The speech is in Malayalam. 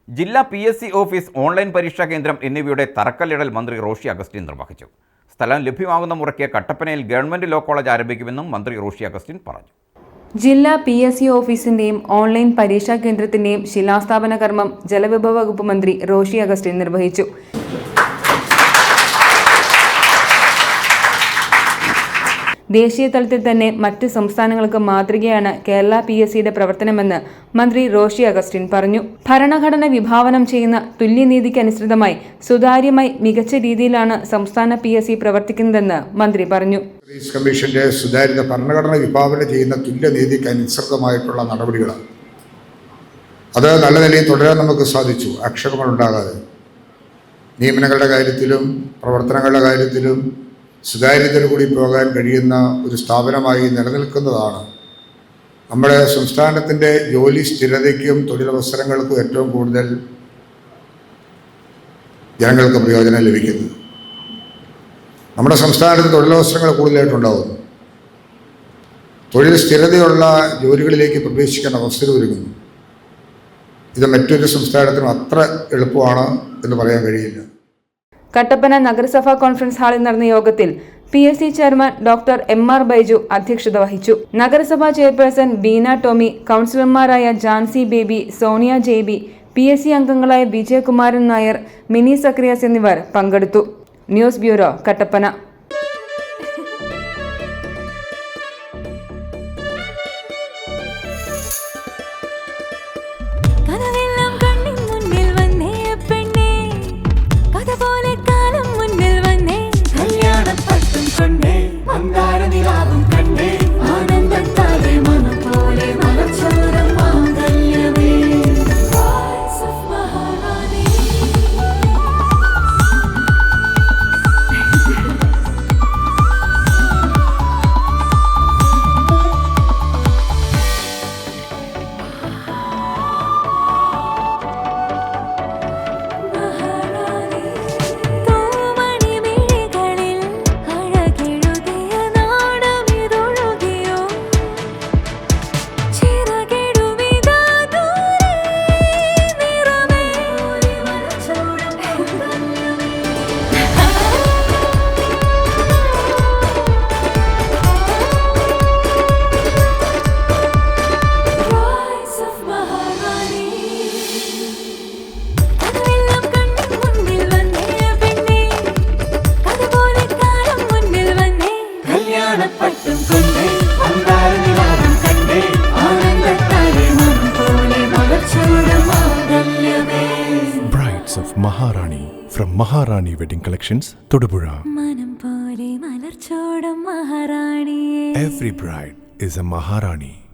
ജില്ലാ PSC ഓഫീസ്, ഓൺലൈൻ പരീക്ഷാ കേന്ദ്രം എന്നിവയുടെ തറക്കല്ലിടൽ മന്ത്രി റോഷി അഗസ്റ്റിൻ നിർവഹിച്ചു. സ്ഥലം ലഭ്യമാകുന്ന മുറയ്ക്ക് കട്ടപ്പനയിൽ ഗവൺമെന്റ് ലോ കോളേജ് ആരംഭിക്കുമെന്നും മന്ത്രി റോഷി അഗസ്റ്റിൻ പറഞ്ഞു. ജില്ലാ PSC ഓഫീസിന്റെയും ഓൺലൈൻ പരീക്ഷാ കേന്ദ്രത്തിന്റെയും ശിലാസ്ഥാപന കർമ്മം ജലവിഭവ വകുപ്പ് മന്ത്രി റോഷി അഗസ്റ്റിൻ നിർവഹിച്ചു. ദേശീയ തലത്തിൽ തന്നെ മറ്റ് സംസ്ഥാനങ്ങൾക്ക് മാതൃകയാണ് കേരള PSCയുടെ പ്രവർത്തനമെന്ന് മന്ത്രി റോഷി അഗസ്റ്റിൻ പറഞ്ഞു. ഭരണഘടന വിഭാവനം ചെയ്യുന്ന തുല്യനീതിക്കനുസൃതമായി സുതാര്യമായി മികച്ച രീതിയിലാണ് സംസ്ഥാന PSC പ്രവർത്തിക്കുന്നതെന്ന് മന്ത്രി പറഞ്ഞു. കമ്മീഷന്റെ സുതാര്യത ഭരണഘടന വിഭാവനം ചെയ്യുന്ന തുല്യനീതിക്കനുസൃതമായിട്ടുള്ള നടപടികളാണ്. അത് നല്ല നിലയിൽ തുടരാൻ നമുക്ക് സാധിച്ചു. ആക്ഷേപങ്ങളുണ്ടാകാതെ നിയമനങ്ങളുടെ കാര്യത്തിലും പ്രവർത്തനങ്ങളുടെ കാര്യത്തിലും സുതാര്യതയോടുകൂടി പോകാൻ കഴിയുന്ന ഒരു സ്ഥാപനമായി നിലനിൽക്കുന്നതാണ് നമ്മുടെ സംസ്ഥാനത്തിൻ്റെ ജോലി സ്ഥിരതയ്ക്കും തൊഴിലവസരങ്ങൾക്കും ഏറ്റവും കൂടുതൽ ജനങ്ങൾക്ക് പ്രയോജനം ലഭിക്കുന്നത്. നമ്മുടെ സംസ്ഥാനത്ത് തൊഴിലവസരങ്ങൾ കൂടുതലായിട്ടുണ്ടാകുന്നു. തൊഴിൽ സ്ഥിരതയുള്ള ജോലികളിലേക്ക് പ്രവേശിക്കാൻ അവസരം ഒരുങ്ങുന്നു. ഇത് മറ്റൊരു സംസ്ഥാനത്തിനും അത്ര എളുപ്പമാണ് എന്ന് പറയാൻ കഴിയില്ല. കട്ടപ്പന നഗരസഭാ കോൺഫറൻസ് ഹാളിൽ നടന്ന യോഗത്തിൽ PSC chairman doctor MR Baiju അധ്യക്ഷത വഹിച്ചു. നഗരസഭാ ചെയർപേഴ്സൺ ബീന ടോമി, കൗൺസിലർമാരായ ജാൻസി ബേബി, സോണിയ JB, PSC അംഗങ്ങളായ വിജയകുമാരൻ നായർ, മിനി സക്രിയാസ് എന്നിവർ പങ്കെടുത്തു. News bureau, Kattappana. Brides of Maharani from Maharani Wedding Collections, Todupuzha. Every bride is a Maharani.